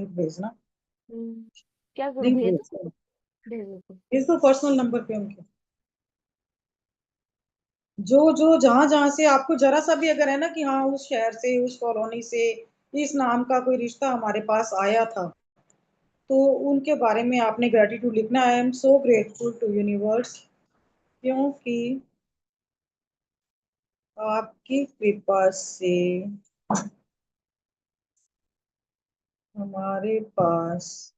Link भेजना। क्या करूं, लिंक भेज भेज दो। भेज दो पर्सनल नंबर पे उनके। जो जो जहां जहां से आपको जरा सा भी अगर है ना कि हाँ उस शहर से उस कॉलोनी से इस नाम का कोई रिश्ता हमारे पास आया था, तो उनके बारे में आपने ग्रेटिट्यूड लिखना। I am so grateful to universe, क्योंकि आपकी कृपा से हमारे पास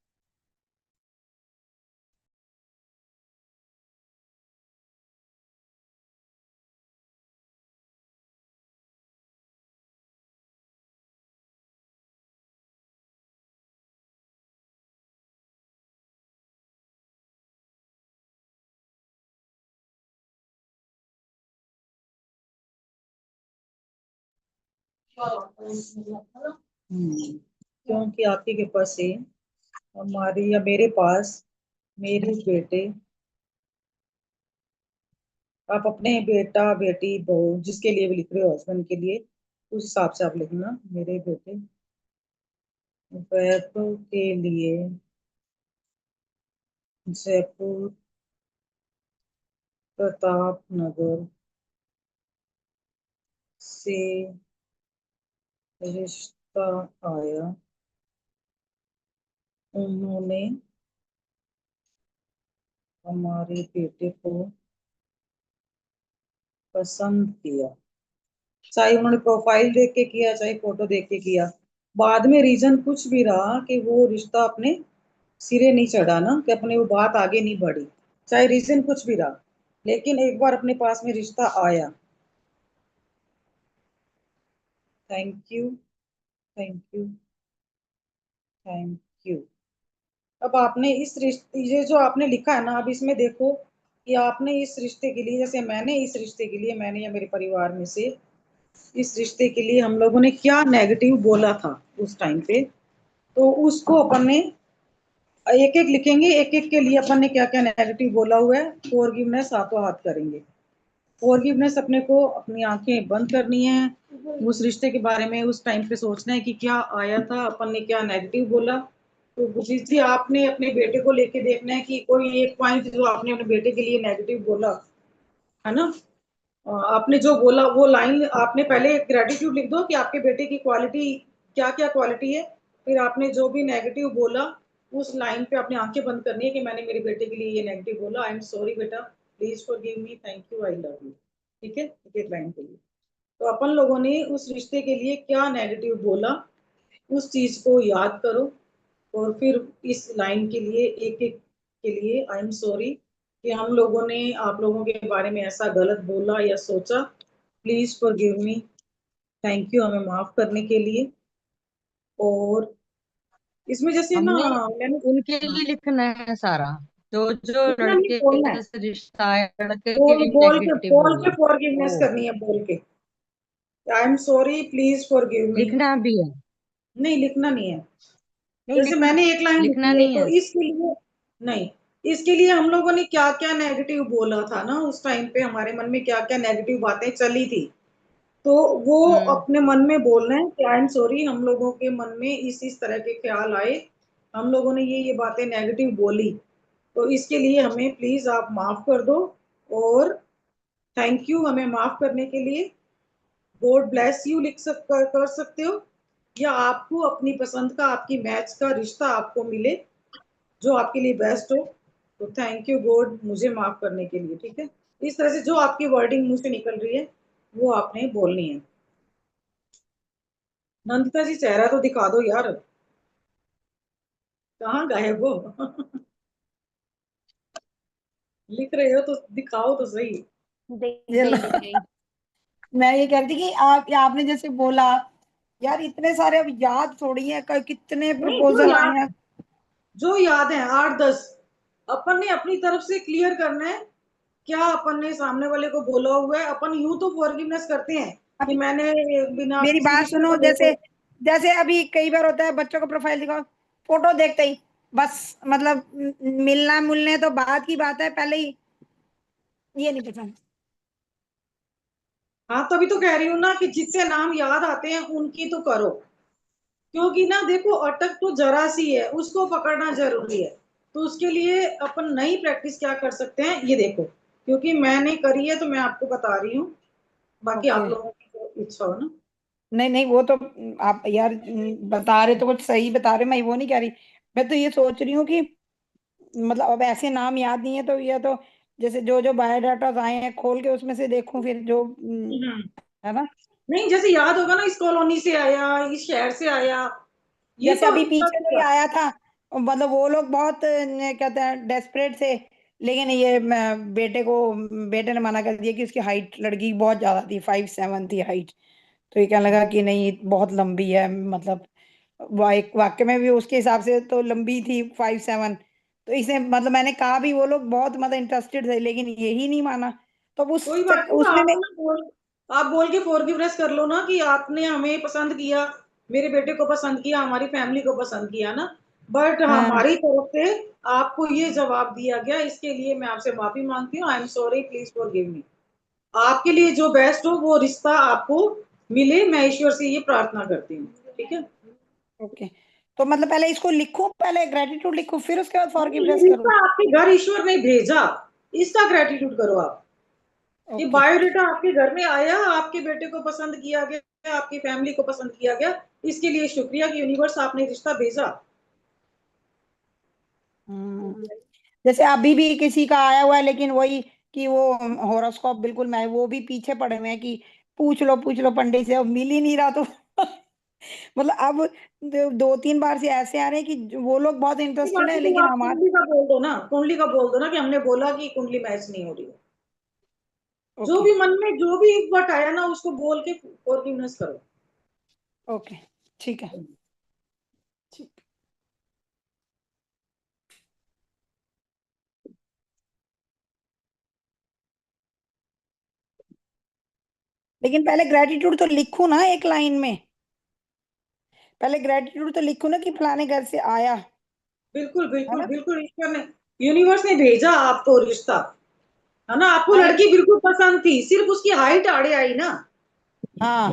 क्योंकि आपकी कृपा से हमारी या मेरे पास मेरे बेटे, आप अपने बेटा बेटी बहू जिसके लिए भी लिख रहे हो हस्बैंड के लिए उस हिसाब से आप लिखना। मेरे बेटे वैभव के लिए जयपुर प्रताप नगर से रिश्ता आया, उन्होंने हमारे बेटे को पसंद किया। चाहे उन्होंने प्रोफाइल देख के किया चाहे फोटो देख के किया, बाद में रीजन कुछ भी रहा कि वो रिश्ता अपने सिरे नहीं चढ़ा ना, कि अपने वो बात आगे नहीं बढ़ी, चाहे रीजन कुछ भी रहा, लेकिन एक बार अपने पास में रिश्ता आया। Thank you, thank you, thank you. अब आपने इस रिश्ते, ये जो आपने लिखा है ना, अब इसमें देखो कि आपने इस रिश्ते के लिए, जैसे मैंने इस रिश्ते के लिए, मैंने या मेरे परिवार में से इस रिश्ते के लिए हम लोगों ने क्या नेगेटिव बोला था उस टाइम पे, तो उसको अपन ने एक एक लिखेंगे, एक एक के लिए अपन ने क्या क्या नेगेटिव बोला हुआ है। फॉरगिवनेस हाथों हाथ करेंगे। फॉरगिवनेस अपने को अपनी आंखें बंद करनी है, उस रिश्ते के बारे में उस टाइम पे सोचना है कि क्या आया था, अपन ने क्या नेगेटिव बोला। तो गुरजीत जी आपने अपने बेटे को लेके देखना है कि कोई एक पॉइंट जो आपने अपने बेटे के लिए नेगेटिव बोला है ना, आपने जो बोला वो लाइन आपने पहले ग्रेटिट्यूड लिख दो कि आपके बेटे की क्वालिटी क्या क्या क्वालिटी है, फिर आपने जो भी नेगेटिव बोला उस लाइन पे अपनी आंखें बंद करनी है कि मैंने मेरे बेटे के लिए ये नेगेटिव बोला, आई एम सॉरी बेटा, please forgive me, thank you, I love you. ठीक है, एक लाइन के लिए। तो अपन लोगों ने उस रिश्ते के लिए क्या नेगेटिव बोला उस चीज को याद करो, और फिर इस लाइन के लिए एक एक के लिए आई एम सॉरी कि हम लोगों ने आप लोगों के बारे में ऐसा गलत बोला या सोचा, please forgive me, thank you, हमें माफ करने के लिए। और इसमें जैसे ना हमने मैंने, उनके हाँ, लिए लिखना है सारा, जो जो इतना नहीं लड़के बोलना है, से रिश्ता है लड़के के लिए नेगेटिव बोल के बोला फॉरगिवनेस वो करनी है, बोल के I am sorry please forgive me. लिखना भी है। नहीं लिखना नहीं है। नहीं जैसे लिखना, मैंने एक लाइन लिखना लिखी है नहीं तो है। इसके लिए नहीं, इसके लिए हम लोगों ने क्या क्या नेगेटिव बोला था ना उस टाइम पे, हमारे मन में क्या क्या नेगेटिव बातें चली थी, तो वो हम्म। अपने मन में बोलना है कि आई एम सॉरी, हम लोगों के मन में इस तरह के ख्याल आए, हम लोगों ने ये बातें नेगेटिव बोली, तो इसके लिए हमें प्लीज आप माफ कर दो, और थैंक यू हमें माफ करने के लिए, गॉड ब्लेस यू कर सकते हो, या आपको अपनी पसंद का आपकी मैच का रिश्ता आपको मिले जो आपके लिए बेस्ट हो, तो थैंक यू गॉड मुझे माफ करने के लिए। ठीक है, इस तरह से जो आपकी वर्डिंग मुंह से निकल रही है वो आपने बोलनी है। नंदिता जी चेहरा तो दिखा दो यार, कहाँ गायब हो? लिख रहे हो तो दिखाओ तो सही। देख ये लो। गई देख गई। मैं ये कह रही थी कि आपने जैसे बोला यार, इतने सारे अब याद थोड़ी है, कितने नहीं प्रपोजल आए हैं। जो याद है 8-10 अपन ने अपनी तरफ से क्लियर करना है, क्या अपन ने सामने वाले को बोला हुआ है। अपन यूं तो फॉरगिवनेस करते हैं कि अभी मैंने बिना मेरी किसी बात रिश्ते सुनो, को जैसे लेकर, जैसे अभी कई बार होता है बच्चों को प्रोफाइल दिखाओ, फोटो देखते ही बस, मतलब मिलना मिलने तो बात की बात है, पहले ही ये नहीं पसंद। हाँ तभी तो कह रही हूँ ना कि जिससे नाम याद आते हैं उनकी तो करो, क्योंकि ना देखो अटक तो जरा सी है, उसको पकड़ना जरूरी है। तो उसके लिए अपन नई प्रैक्टिस क्या कर सकते हैं, ये देखो, क्योंकि मैंने करी है तो मैं आपको बता रही हूँ, बाकी आप ओके। लोगों की जो इच्छा हो ना। नहीं नहीं, वो तो आप यार बता रहे तो कुछ सही बता रहे, मैं वो नहीं कह रही। मैं तो ये सोच रही हूँ कि मतलब अब ऐसे नाम याद नहीं है, तो ये तो जैसे जो जो बायोडाटा आए हैं खोल के उसमें से देखूं फिर जो हम्म। है ना। नहीं, जैसे याद होगा ना, इस कॉलोनी से आया, इस शहर से आया, ये जैसे तो अभी पीछे कोई आया था, मतलब वो लोग बहुत कहते हैं डेस्परेट थे, लेकिन ये बेटे ने मना कर दिया कि उसकी हाइट लड़की की बहुत ज्यादा थी, 5'7" थी हाइट। तो ये कहने लगा कि नहीं बहुत लंबी है, मतलब वाक्य में भी उसके हिसाब से तो लंबी थी 5'7". तो इसे मतलब मैंने कहा भी, वो लोग बहुत मतलब इंटरेस्टेड थे, लेकिन यही नहीं माना। तो कोई बात नहीं, तो उसमें आप मैं ना आप बोल के फॉरगिवनेस कर लो ना, कि आपने हमें पसंद किया, मेरे बेटे को पसंद किया, हमारी फैमिली को पसंद किया ना, बट हाँ हमारी तरफ से आपको ये जवाब दिया गया, इसके लिए मैं आपसे माफी मांगती हूँ। I am sorry, please forgive me. आपके लिए जो बेस्ट हो वो रिश्ता आपको मिले, मैं ईश्वर से ये प्रार्थना करती हूँ, ठीक है। ओके। तो मतलब पहले इसको लिखूं, पहले ग्रेटिट्यूड लिखूं फिर उसके बाद ये फॉरगिवनेस करूं। रिश्ता आपके घर ईश्वर ने भेजा, इसका ग्रेटिट्यूड करो आप। ये ओके। बायोडेटा आपके घर में आया, आपके बेटे को पसंद किया गया, आपकी फैमिली को पसंद किया गया, इसके लिए शुक्रिया कि यूनिवर्स आपने रिश्ता भेजा। जैसे अभी भी किसी का आया हुआ है, लेकिन वही कि वो हॉरोस्कोप बिल्कुल, मैं वो भी पीछे पड़े हुए हैं कि पूछ लो पंडित से, अब मिल ही नहीं रहा तो मतलब अब 2-3 बार से ऐसे आ रहे हैं कि वो लोग बहुत इंटरेस्टेड है, तो लेकिन आप हमारे कुंडली का बोल दो ना, कुंडली का बोल दो ना कि हमने बोला कि कुंडली मैच नहीं हो रही है। जो ओके। भी मन में जो भी एक बार आया ना, उसको बोल के फॉरगिवनेस करो। ओके ठीक है। ठीक। लेकिन पहले ग्रेटिट्यूड तो लिखूं ना एक लाइन में, पहले ग्रेटिट्यूड तो लिखूं ना कि फलाने घर से आया, बिल्कुल है बिल्कुल ना। बिल्कुल, ईश्वर ने, यूनिवर्स ने भेजा आपको रिश्ता, है ना। आपको हाँ लड़की बिल्कुल पसंद थी, सिर्फ उसकी हाइट आड़े आई ना, हाँ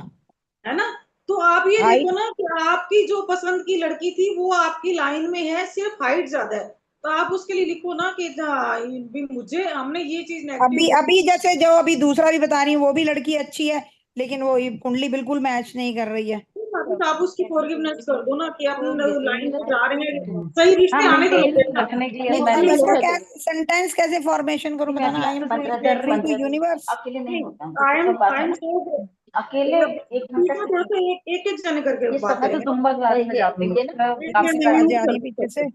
है ना। तो आप ये हाइट। लिखो ना कि आपकी जो पसंद की लड़की थी वो आपकी लाइन में है, सिर्फ हाइट ज्यादा है। तो आप उसके लिए लिखो ना कि भी मुझे, हमने ये चीज नेगेटिव अभी बोली। अभी जैसे जो अभी दूसरा भी बता रही हूँ, वो भी लड़की अच्छी है, लेकिन वो ये कुंडली बिल्कुल मैच नहीं कर रही है। तो आप उसकी फॉरगिवनेस कर दो ना, कि अपने लाइन से जा रहे हैं, हम्म। सही हाँ रिश्ते आने तो मेंटेन लगे ना। रखने के लिए नहीं वो मैं अब भी लिख इसका है। क्या दूंगी। सेंटेंस कैसे फॉर्मेशन करूं, मैं बताना। अभी आई एम 15 दिन ग्रेटफुल टू यूनिवर्स। अकेले नहीं होता है, आई जैसे एम सब बात आई है एम ना, सो, अकेले मतलब एक घंटे ठीक है, थोड़ा से सा एक एक जने करके ये बात सब मैं तो करेंगे। जुम्बा क्लास में जाती हूँ, ये ना बीच में काफी मैं टाइम आवाजें म्यूट आ कर रही है पीछे दूँ, से।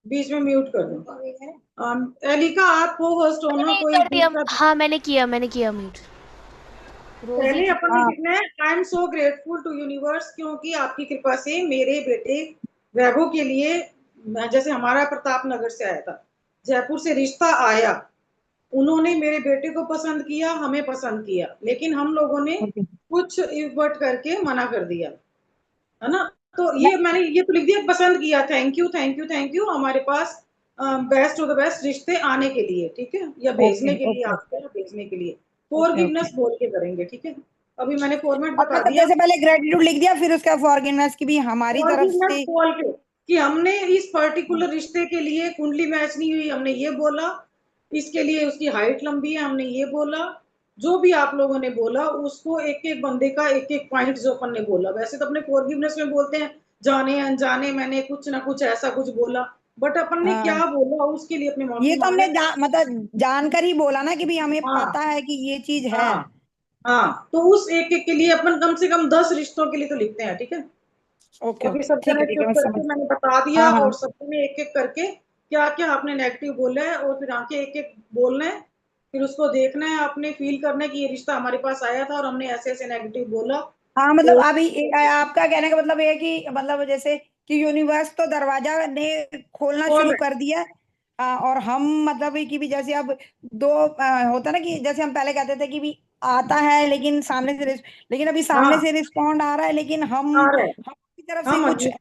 बीच में म्यूट कर दूँ। एलिका, आप को होस्ट हो ना, मैंने कोई कर दिया। दूसरा। हाँ मैंने किया म्यूट। रोजी पहले की अपन ने हाँ लिखना है, I am so grateful to universe, क्योंकि आपकी कृपा से मेरे बेटे वैभव के लिए, जैसे हमारा प्रताप नगर से आया था, जयपुर से रिश्ता आया, उन्होंने मेरे बेटे को पसंद किया, हमें पसंद किया, लेकिन हम लोगों ने ओके। कुछ इफर्ट करके मना कर दिया, है ना। तो मैं ये मैंने ये तो लिख दिया, पसंद किया, thank you thank you thank you, हमारे पास बेस्ट ऑफ द बेस्ट रिश्ते आने के लिए, ठीक है, या ओके भेजने के लिए, ओके आपको या भेजने के लिए ओके ओके। फॉरगिवनेस बोल के करेंगे, ठीक है। अभी मैंने फॉर्मेट अब बता मतलब दिया। जैसे पहले ग्रेटिट्यूड लिख दिया, फिर उसका फॉरगिवनेस की भी हमारी तरफ फॉरगिवनेस से। बोल के कि हमने इस पर्टिकुलर रिश्ते के लिए कुंडली मैच नहीं हुई, हमने ये बोला, इसके लिए उसकी हाइट लंबी है, हमने ये बोला, जो भी आप लोगों ने बोला उसको एक एक बंदे का एक एक पॉइंट जो अपन ने बोला, वैसे तो अपने फॉरगिवनेस में बोलते हैं जाने अनजाने मैंने कुछ ना कुछ ऐसा कुछ बोला, बट अपन ने हाँ क्या बोला उसके लिए अपनी ये माफी तो मांग हमने रहे हैं। मतलब जानकर ही बोला ना कि भी हमें हाँ पता है कि ये चीज है। हाँ हाँ, तो उस एक एक के लिए अपन कम से कम 10 रिश्तों के लिए तो लिखते हैं, ठीक है। ओके तो अभी ओके सब जने ठीक है चुप मैं समझ। करके मैंने बता दिया, हाँ हाँ। और सबने एक एक करके क्या क्या आपने नेगेटिव बोला है, और फिर आके एक एक बोलना है, फिर उसको देखना है, आपने फील करना है कि ये रिश्ता हमारे पास आया था और हमने ऐसे ऐसे नेगेटिव बोला। हाँ मतलब तो अभी आपका कहने का मतलब ये है कि मतलब जैसे कि यूनिवर्स तो दरवाजा ने खोलना शुरू फॉर्मेट। कर दिया है। और हम मतलब है कि भी जैसे अब दो होता ना कि जैसे हम पहले कहते थे कि भी आता है लेकिन सामने से लेकिन अभी सामने हाँ, से रिस्पॉन्ड आ रहा है, लेकिन आ रहा है, की तरफ से हम कुछ अजीब।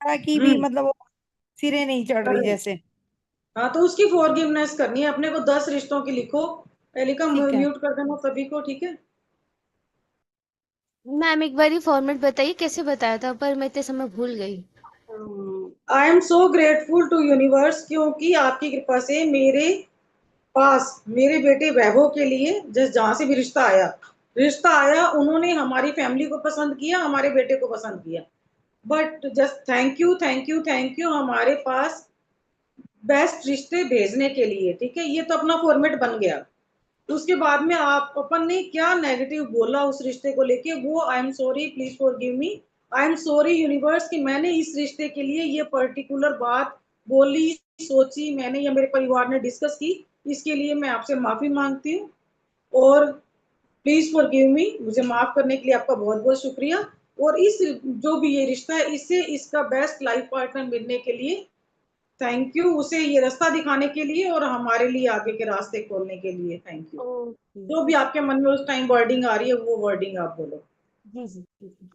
ऐसा कि भी हम्म, मतलब वो सिरे नहीं चढ़ कर रही रहे हैं। जैसे। हाँ, तो उसकी फॉरगिवनेस करनी है अपने को, 10 रिश्तों की लिखो। एलिका ठीक है। म्यूट कर देना सभी को, ठीक है। मैम एक बार फॉर्मेट बताइए कैसे बताया था, पर मैं इतने समय भूल गई। I am so grateful to universe, क्योंकि आपकी कृपा से मेरे पास मेरे बेटे वैभव के लिए जिस जहां से भी रिश्ता आया उन्होंने हमारी फैमिली को पसंद किया, हमारे बेटे को पसंद किया। But just thank you, thank you, thank you हमारे पास बेस्ट रिश्ते भेजने के लिए। ठीक है, ये तो अपना फॉर्मेट बन गया। तो उसके बाद में आप अपन ने क्या नेगेटिव बोला उस रिश्ते को लेके, वो I am sorry, please forgive me. I am sorry universe कि मैंने इस रिश्ते के लिए ये पर्टिकुलर बात बोली, सोची मैंने या मेरे परिवार ने डिस्कस की। इसके लिए मैं आपसे माफी मांगती हूँ, और प्लीज फॉरगिव मी। मुझे माफ करने के लिए आपका बहुत बहुत शुक्रिया। और इस जो भी ये रिश्ता है, इससे इसका बेस्ट लाइफ पार्टनर मिलने के लिए थैंक यू, उसे ये रास्ता दिखाने के लिए और हमारे लिए आगे के रास्ते खोलने के लिए थैंक यू। ओके। जो भी आपके मन में उस टाइम वर्डिंग आ रही है वो वर्डिंग आप बोलो। जी जी जी जी।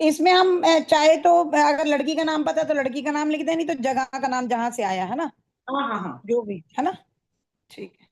इसमें हम चाहे तो अगर लड़की का नाम पता है तो लड़की का नाम लिख दें, नहीं तो जगह का नाम जहां से आया है ना, हाँ हाँ हाँ। जो भी है ना। ठीक है।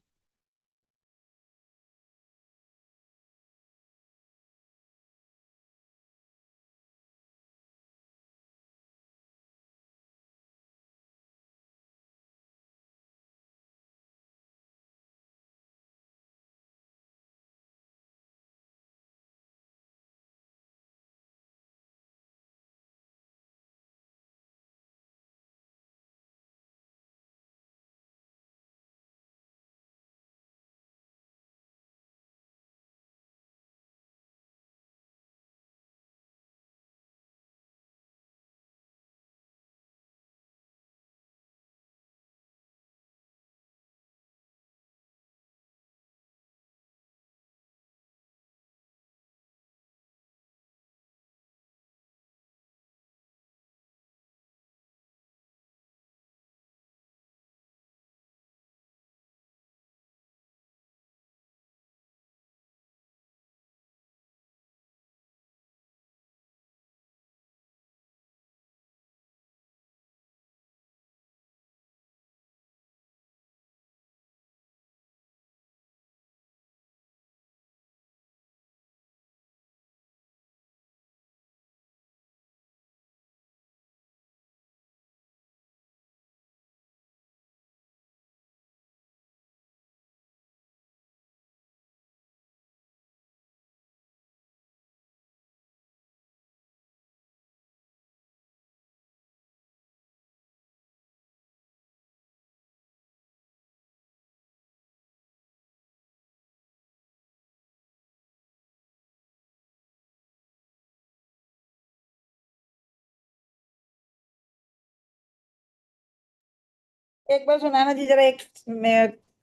एक बार सुनाना जी जरा, एक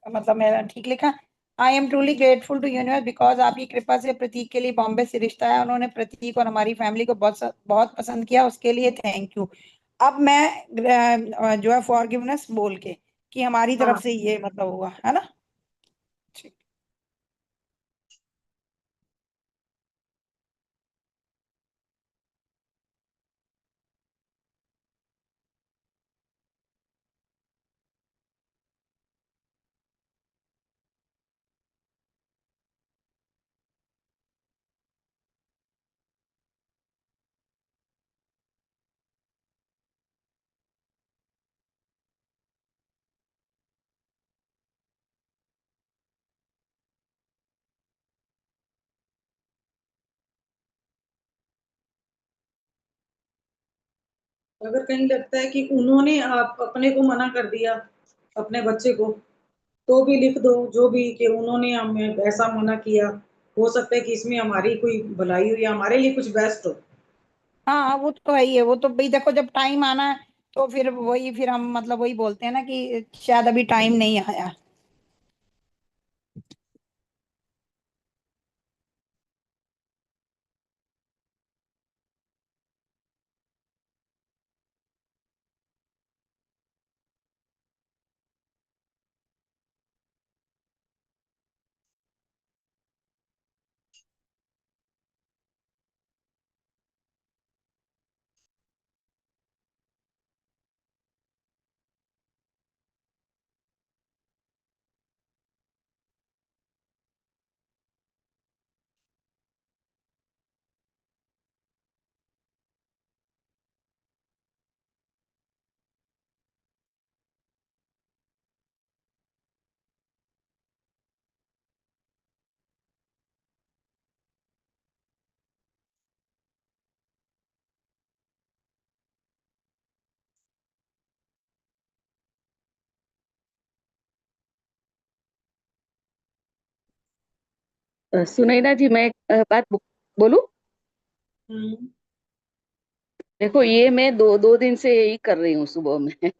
मतलब मेरा ठीक लिखा। I am truly grateful to universe because आपकी कृपा से प्रतीक के लिए बॉम्बे से रिश्ता है, उन्होंने प्रतीक और हमारी फैमिली को बहुत बहुत पसंद किया, उसके लिए थैंक यू। अब मैं जो है फॉरगिवनेस बोल के कि हमारी तरफ हाँ, से ये मतलब हुआ है ना। ठीक। अगर कहीं लगता है कि उन्होंने आप अपने को मना कर दिया, अपने बच्चे को, तो भी लिख दो जो भी कि उन्होंने हमें ऐसा मना किया। हो सकता है कि इसमें हमारी कोई भलाई हो या हमारे लिए कुछ बेस्ट हो। हाँ वो तो है ही है, वो तो भाई देखो जब टाइम आना है तो फिर वही, फिर हम मतलब वही बोलते हैं ना कि शायद अभी टाइम नहीं आया। सुनैना जी, मैं एक बात बोलूं। हम्म। देखो, ये मैं दो दो दिन से यही कर रही हूँ सुबह में।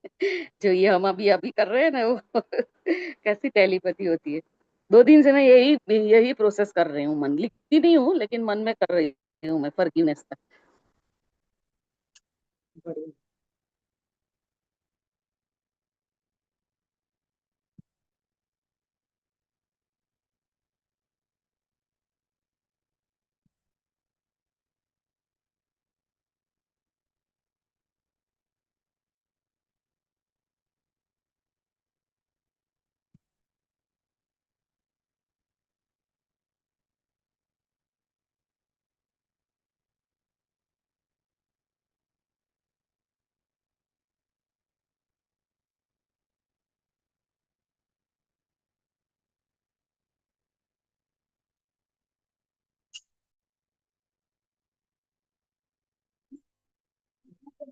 जो ये हम अभी अभी कर रहे हैं ना, वो कैसी टेलीपैथी होती है। 2 दिन से मैं यही यही प्रोसेस कर रही हूँ। मन लिखती नहीं हूँ, लेकिन मन में कर रही हूँ मैं फॉरगिवनेस का। बढ़िया।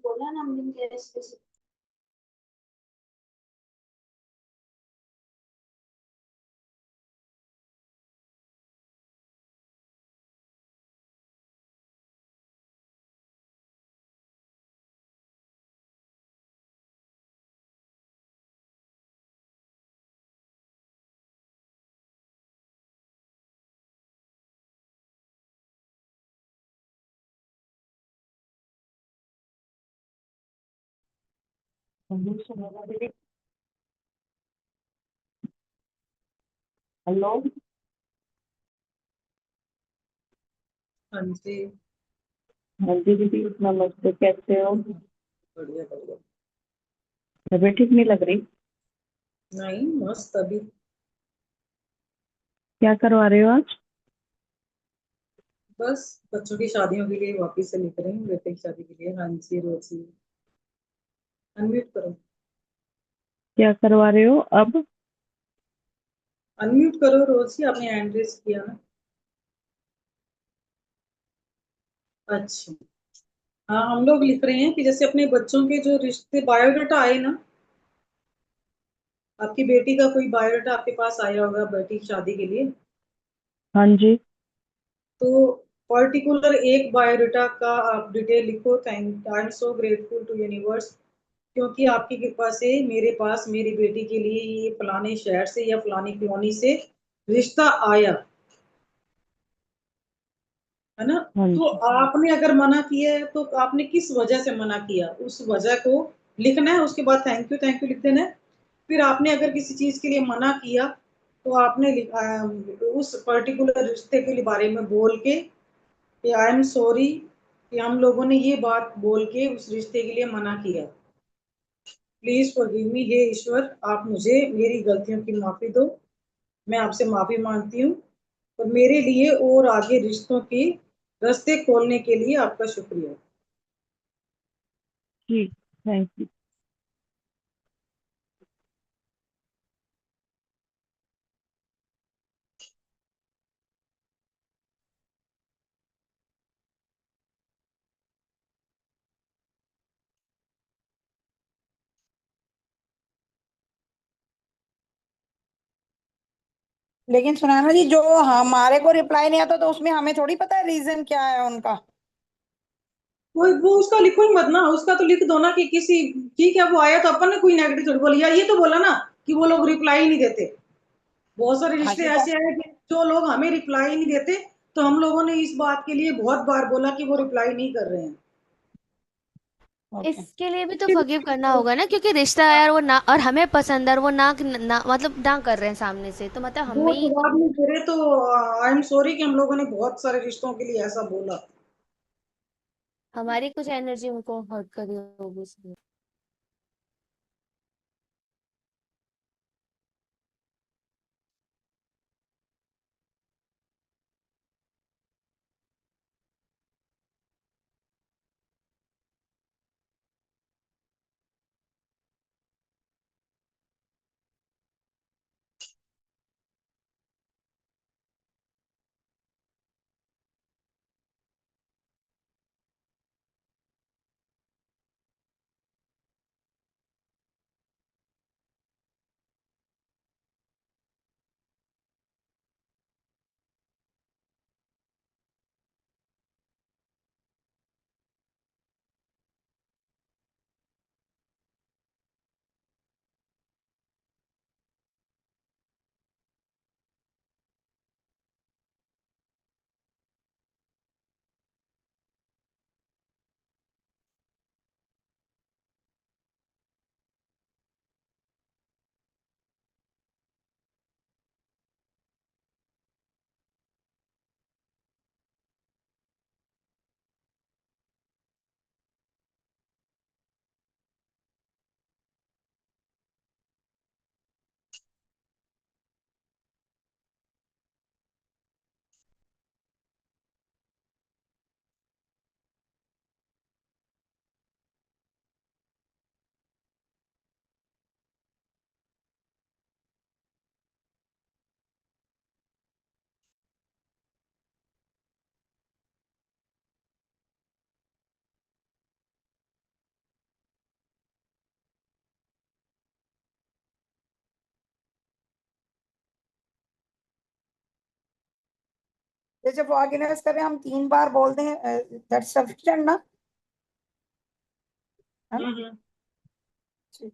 बोला ना हमने कैसे। हेलो। हाँ जी। हाँ जी दीदी, नमस्ते, कैसे हो? बढ़िया बढ़िया। तबीयत ठीक नहीं लग रही? नहीं, मस्त अभी। क्या करवा रहे हो आज? बस बच्चों की शादियों के लिए वापिस से लिख रही हूँ, बेटे की शादी के लिए। हाँ जी रोजी। अनम्यूट करो। क्या करवा रहे हो अब? अनम्यूट करो रोजी, आपने हैंड रेस किया ना। अच्छा। हाँ, हम लोग लिख रहे हैं कि जैसे अपने बच्चों के जो रिश्ते बायोडाटा आए ना, आपकी बेटी का कोई बायोडाटा आपके पास आया होगा बेटी की शादी के लिए। हाँ जी। तो पर्टिकुलर एक बायोडाटा का आप डिटेल लिखो। Thank I am so grateful to universe, क्योंकि आपकी कृपा से मेरे पास मेरी बेटी के लिए ये फलाने शहर से या फलानी कॉलोनी से रिश्ता आया, है ना। हाँ तो जी। आपने अगर मना किया है तो आपने किस वजह से मना किया, उस वजह को लिखना है। उसके बाद थैंक यू लिख देना है। फिर आपने अगर किसी चीज के लिए मना किया तो आपने उस पर्टिकुलर रिश्ते के लिए बारे में बोल के कि आई एम सॉरी कि हम लोगों ने ये बात बोल के उस रिश्ते के लिए मना किया। प्लीज फॉरगिव मी, हे ईश्वर आप मुझे मेरी गलतियों की माफी दो। मैं आपसे माफी मांगती हूँ और मेरे लिए और आगे रिश्तों के रास्ते खोलने के लिए आपका शुक्रिया। ठीक, थैंक यू। लेकिन सुनैना जी, जो हमारे को रिप्लाई नहीं आता तो उसमें हमें थोड़ी पता है रीजन क्या है उनका। वो उसका लिखो ही मत ना, उसका तो लिख दो ना कि किसी, ठीक है वो आया तो अपन ने कोई नेगेटिव थोड़ी बोली, या ये तो बोला ना कि वो लोग रिप्लाई नहीं देते। बहुत सारे हाँ रिश्ते जी, तो ऐसे हैं कि जो लोग हमें रिप्लाई नहीं देते, तो हम लोगों ने इस बात के लिए बहुत बार बोला कि वो रिप्लाई नहीं कर रहे हैं। ओके। इसके लिए भी तो फॉरगिव करना होगा ना, क्योंकि रिश्ता है और वो ना, और हमें पसंद है और वो ना मतलब ना कर रहे हैं सामने से, तो मतलब वो हमें ही जवाब नहीं दे रहे तो आई एम सॉरी कि हम लोगों ने बहुत सारे रिश्तों के लिए ऐसा बोला। हमारी कुछ एनर्जी उनको हर्ट करी होगी इसलिए। जैसे फॉरगिवनेस करें हम 3 बार बोल दें, दैट्स सफिशिएंट ना, है ना? हम्म। ठीक।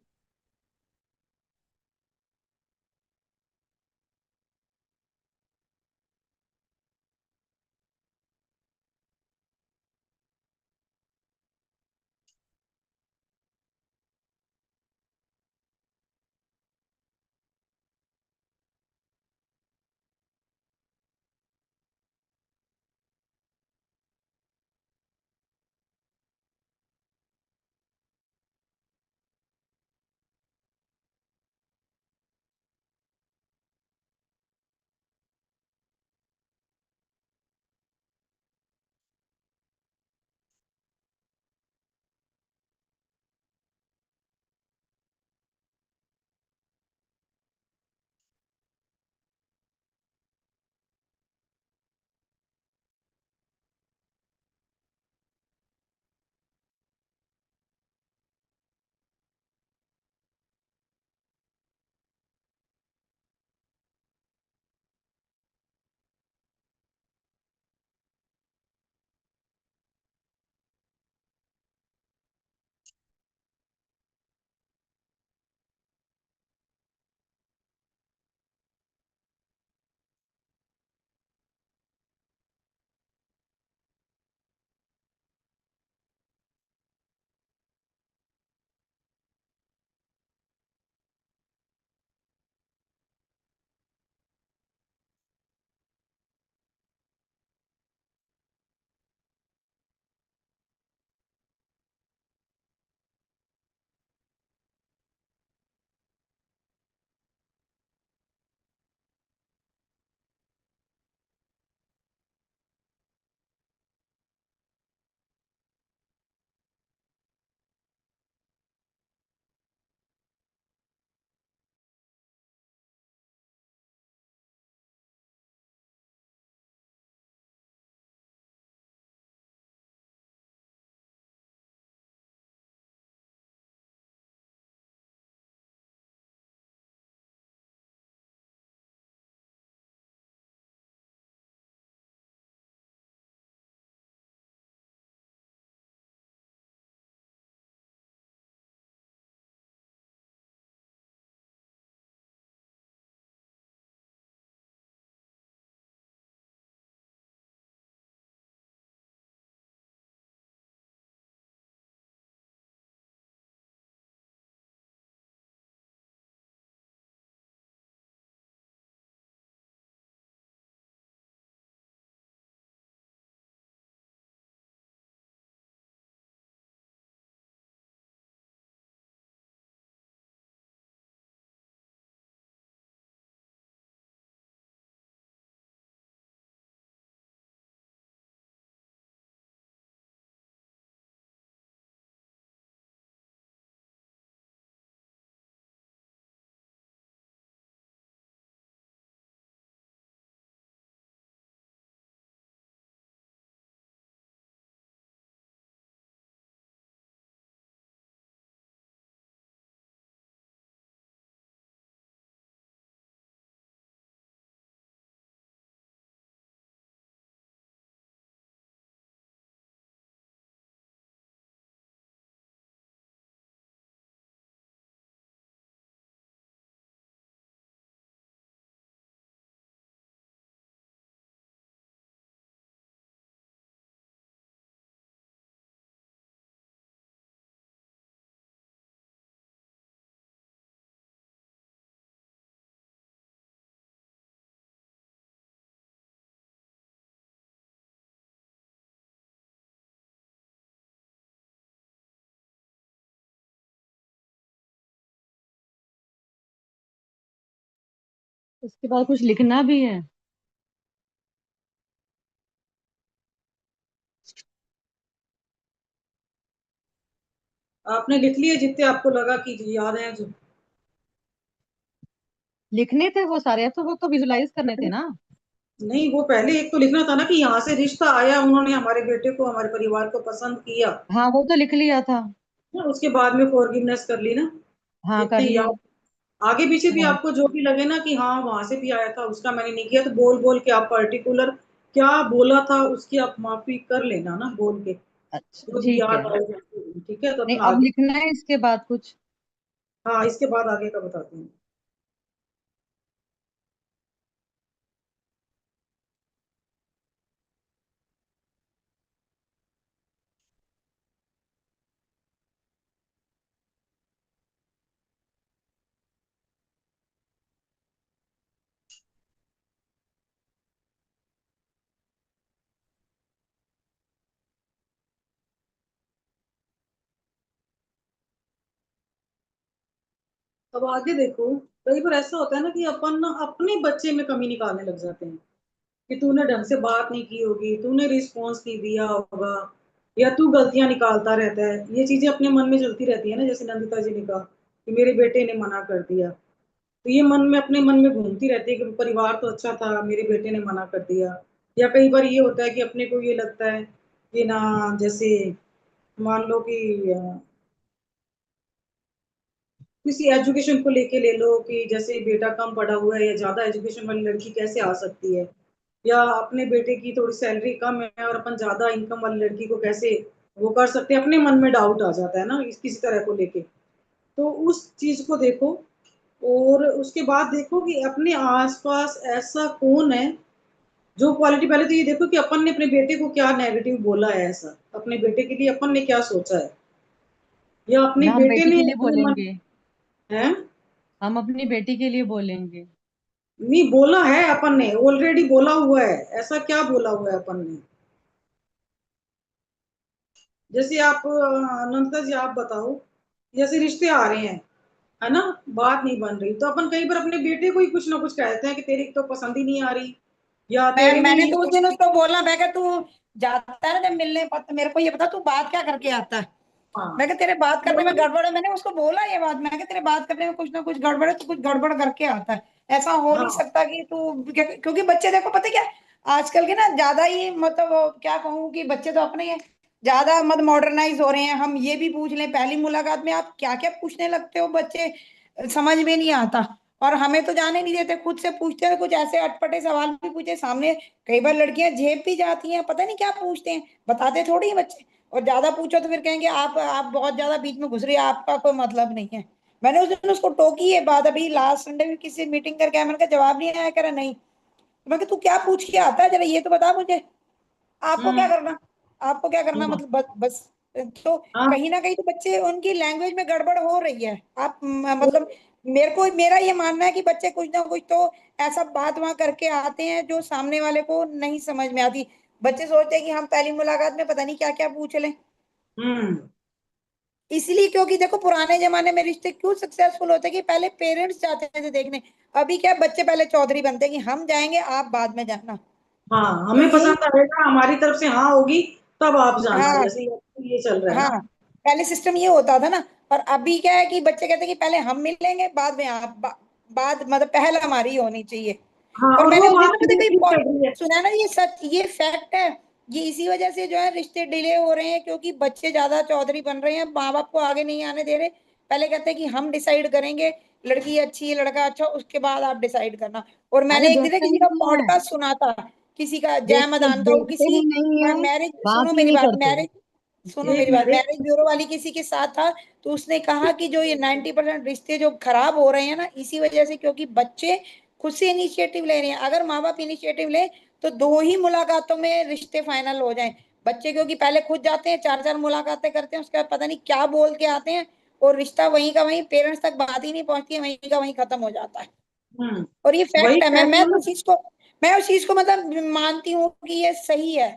उसके बाद कुछ लिखना भी है। आपने लिख लिए जितने आपको लगा कि याद है जो? लिखने थे वो सारे, अब तो वो तो विजुलाइज करने थे ना। नहीं, वो पहले एक तो लिखना था ना कि यहाँ से रिश्ता आया, उन्होंने हमारे बेटे को, हमारे परिवार को पसंद किया। हाँ वो तो लिख लिया था। उसके बाद में फॉरगिवनेस कर ली ना। हाँ कर इतने ली। याद। आगे पीछे भी हाँ आपको जो भी लगे ना कि हाँ वहां से भी आया था, उसका मैंने नहीं किया, तो बोल बोल के आप पर्टिकुलर क्या बोला था उसकी आप माफी कर लेना ना बोल के, अच्छा जो भी ठीक है। याद आए जैसे, ठीक है? तो नहीं अपना अब आगे, लिखना है इसके बाद कुछ? हाँ इसके बाद आगे का बताती हूँ। अब आगे देखो, कई बार ऐसा होता है ना कि अपन ना अपने बच्चे में कमी निकालने लग जाते हैं कि तूने ढंग से बात नहीं की होगी, तूने रिस्पॉन्स नहीं दिया होगा, या तू गलतियां निकालता रहता है। ये चीजें अपने मन में चलती रहती है ना, जैसे नंदिता जी ने कहा कि मेरे बेटे ने मना कर दिया, तो ये मन में अपने मन में घूमती रहती है कि परिवार तो अच्छा था, मेरे बेटे ने मना कर दिया। या कई बार ये होता है कि अपने को ये लगता है कि ना, जैसे मान लो कि किसी एजुकेशन को लेके ले लो कि जैसे बेटा कम पढ़ा हुआ है या ज्यादा एजुकेशन वाली लड़की कैसे आ सकती है, या अपने बेटे की थोड़ी सैलरी कम है और अपन ज्यादा इनकम वाली लड़की को कैसे वो कर सकते हैं, अपने मन में डाउट आ जाता है ना किसी तरह को लेके। तो उस चीज को देखो, और उसके बाद देखो कि अपने आसपास ऐसा कौन है जो क्वालिटी, पहले तो ये देखो कि अपन ने अपने बेटे को क्या नेगेटिव बोला है, ऐसा अपने बेटे के लिए अपन ने क्या सोचा है, या अपने ना हम बेटे बेटी ने के लिए अपने मन बोलेंगे, है, हम अपनी बेटी के लिए बोलेंगे। नहीं बोला है अपन ने, ऑलरेडी बोला हुआ है, ऐसा क्या बोला हुआ है अपन ने? जैसे आप अनंता जी आप बताओ, जैसे रिश्ते आ रहे हैं, है ना, बात नहीं बन रही, तो अपन कई बार अपने बेटे को ही कुछ ना कुछ कहते हैं कि तेरी तो पसंद ही नहीं आ रही, या तेरे में मैंने ही तो उस दिन उसको बोला, मैं कहा तू जाता है ना जब मिलने, मेरे को ये बता तू बात क्या करके आता है। हाँ मैं कहा तेरे बात करने में गड़बड़ है, मैंने उसको बोला ये बात, मैं कहा तेरे बात करने में कुछ ना कुछ गड़बड़ है, तू कुछ गड़बड़ करके आता है। ऐसा हो नहीं हाँ सकता कि तू, क्योंकि बच्चे देखो पता क्या, आजकल के ना ज्यादा ही मतलब क्या कहूँ कि बच्चे तो अपने ही ज्यादा मत मॉडर्नाइज हो रहे हैं। हम ये भी पूछ लें पहली मुलाकात में आप क्या क्या पूछने लगते हो, बच्चे समझ में नहीं आता। और हमें तो जाने नहीं देते, खुद से पूछते हैं कुछ ऐसे अटपटे सवाल भी पूछे सामने, कई बार लड़कियां झेप भी जाती हैं, पता नहीं क्या पूछते हैं, बताते थोड़ी हैं बच्चे। और ज्यादा पूछो तो फिर कहेंगे आप बहुत ज्यादा बीच में घुस रही है, आपका कोई मतलब नहीं है। मैंने उस दिन उसको टोकी है बात, अभी लास्ट संडे भी किसी मीटिंग करके आया, मैंने कहा जवाब नहीं आया, कह रहा नहीं। तो मैं कहा तू क्या पूछ के आता है, जरा ये तो बता मुझे, आपको क्या हम्म करना, आपको क्या करना, हम्म, मतलब बस बस। तो हाँ कहीं ना कहीं तो बच्चे उनकी लैंग्वेज में गड़बड़ हो रही है। आप मतलब मेरे को मेरा ये मानना है कि बच्चे कुछ ना कुछ तो ऐसा बात वहां करके आते हैं जो सामने वाले को नहीं समझ में आती। बच्चे सोचते हैं कि हम पहली मुलाकात में पता नहीं क्या क्या पूछ लें। हम्म इसलिए क्योंकि देखो पुराने जमाने में रिश्ते क्यों सक्सेसफुल होते कि पहले पेरेंट्स जाते थे देखने। अभी क्या बच्चे पहले चौधरी बनते हैं कि हम जाएंगे आप बाद में जाना। हाँ, तो हमें यही, पसंद आएगा, हमारी तरफ से हाँ होगी, तब आप जाना, हाँ जैसे ये चल रहा है हाँ, ना। पहले सिस्टम ये होता था ना। और अभी क्या है कि बच्चे कहते हैं कि पहले हम मिलेंगे बाद में आप, बाद मतलब पहल हमारी होनी चाहिए। हाँ, और और मैंने वो उस दिन ना बात पता है बिल्कुल कहीं चल रही है। सुना है ना, ये सच, ये फैक्ट है। ये इसी वजह से जो है रिश्ते डिले हो रहे हैं, क्योंकि बच्चे ज्यादा चौधरी बन रहे हैं, माँ बाप को आगे नहीं आने दे रहे। पहले कहते हैं कि हम डिसाइड करेंगे, लड़की अच्छी है लड़का अच्छा, उसके बाद आप डिसाइड करना। और अरे मैंने एक दिन ना देखते किसी ही का नहीं है, पॉडकास्ट सुना था, किसी का जय देखते मदान का, वो देखते किसी ही नहीं है, मैरिज, बात सुनो ही मेरी नहीं बात, करते। मैरिज, सुनो एक मेरी बात, मिनट मैरिज ब्यूरो वाली किसी के साथ था। तो उसने कहा कि जो ये 90% रिश्ते जो खराब हो रहे हैं ना, इसी वजह से, क्योंकि बच्चे खुद से इनिशिएटिव ले रहे हैं। अगर माँ बाप इनिशिएटिव ले तो 2 ही मुलाकातों में रिश्ते फाइनल हो जाएं। बच्चे क्योंकि पहले खुद जाते हैं, 4 4 मुलाकातें करते हैं, उसके बाद पता नहीं क्या बोल के आते हैं, और रिश्ता वहीं का वहीं, पेरेंट्स तक बात ही नहीं पहुंचती है, वहीं का वहीं खत्म हो जाता है। हम्म और ये वही फैक्ट है। कह रही मैं हूँ तो ना। उस चीज को मतलब मानती हूँ कि ये सही है।